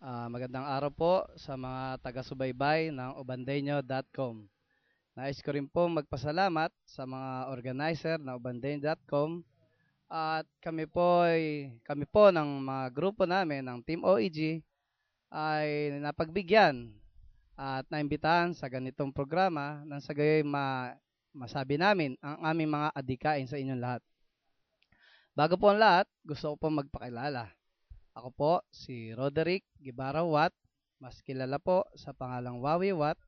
Magandang araw po sa mga taga-subaybay ng ubandeño.com. Nais ko rin po magpasalamat sa mga organizer ng ubandeño.com at kami po ng mga grupo namin ng Team OEG ay napagbigyan at naimbitahan sa ganitong programa nang sa gayoy masabi namin ang aming mga adikain sa inyong lahat. Bago po ang lahat, gusto ko po magpakilala. Ako po si Roderick Guevara Watt, mas kilala po sa pangalang Wawi Watt,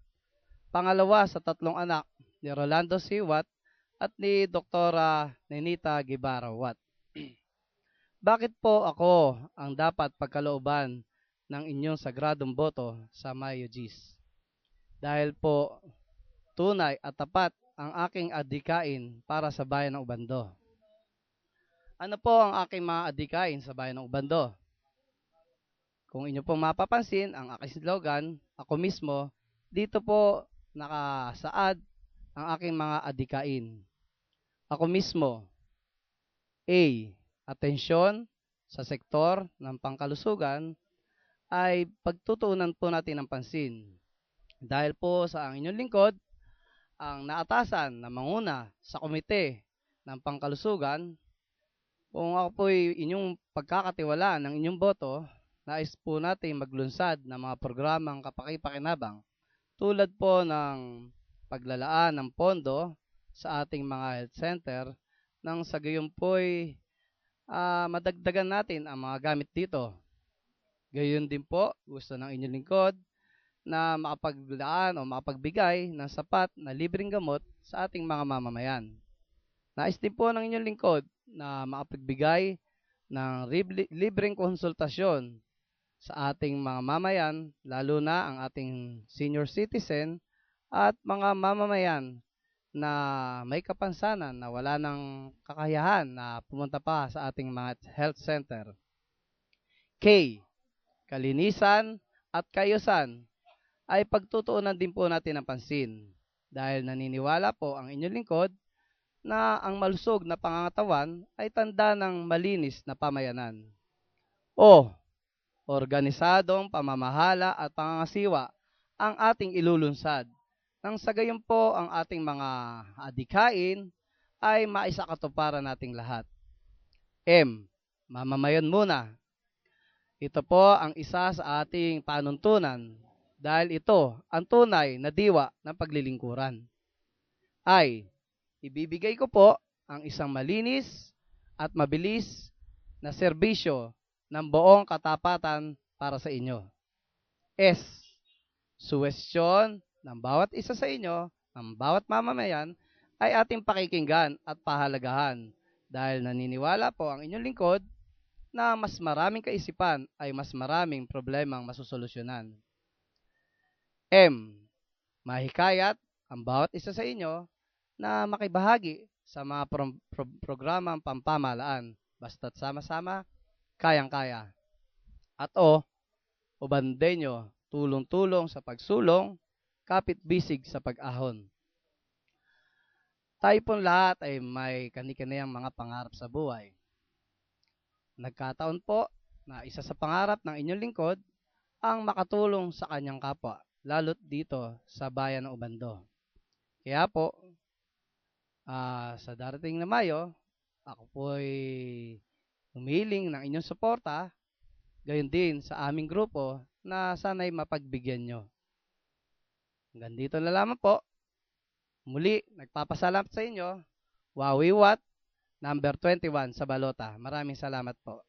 pangalawa sa tatlong anak ni Rolando C. Watt at ni Doktora Nenita Guevara Watt. Bakit po ako ang dapat pagkalooban ng inyong sagradong boto sa Mayo Gis? Dahil po tunay at tapat ang aking adikain para sa bayan ng Ubando. Ano po ang aking mga adikain sa bayan ng Ubando? Kung inyo pong mapapansin, ang aking slogan, ako mismo, dito po nakasaad ang aking mga adikain. Ako mismo, A. Atensyon sa sektor ng pangkalusugan ay pagtutuunan po natin ng pansin. Dahil po sa ang inyong lingkod, ang naatasan na manguna sa komite ng pangkalusugan, kung ako po'y inyong pagkakatiwalaan ng inyong boto, nais po natin maglunsad ng mga programang kapakipakinabang tulad po ng paglalaan ng pondo sa ating mga health center nang sa gayon po'y madagdagan natin ang mga gamit dito. Gayon din po, gusto ng inyong lingkod na makapaglaan o makapagbigay ng sapat na libreng gamot sa ating mga mamamayan. Nais din po ng inyong lingkod na makapagbigay ng libreng konsultasyon sa ating mga mamayan, lalo na ang ating senior citizen at mga mamamayan na may kapansanan na wala ng kakayahan na pumunta pa sa ating mga health center. K. Kalinisan at kaayusan ay pagtutuunan din po natin ng pansin dahil naniniwala po ang inyong lingkod na ang malusog na pangangatawan ay tanda ng malinis na pamayanan. O. Organisadong pamamahala at pangangasiwa ang ating ilulunsad. Nang sa gayon po ang ating mga adikain ay maisakatuparan nating lahat. M. Mamamayan muna. Ito po ang isa sa ating panuntunan dahil ito ang tunay na diwa ng paglilingkuran. I. Ibibigay ko po ang isang malinis at mabilis na serbisyo ng buong katapatan para sa inyo. S. Suwestyon ng bawat isa sa inyo, ng bawat mamamayan, ay ating pakikinggan at pahalagahan dahil naniniwala po ang inyong lingkod na mas maraming kaisipan ay mas maraming problemang masusolusyonan. M. Mahikayat ang bawat isa sa inyo na makibahagi sa mga programang pampamahalaan basta't sama-sama kayang-kaya. At ubandeño, tulong-tulong sa pagsulong, kapit-bisig sa pag-ahon. Tayo pong lahat ay may kani-kaniyang mga pangarap sa buhay. Nagkataon po na isa sa pangarap ng inyong lingkod ang makatulong sa kanyang kapwa, lalo't dito sa bayan ng Ubando. Kaya po, sa darating na Mayo, ako po'y humiling ng inyong suporta, gayon din sa aming grupo na sana'y mapagbigyan nyo. Hanggang dito na lamang po. Muli, nagpapasalamat sa inyo. Wawi Watt, number 21 sa Balota. Maraming salamat po.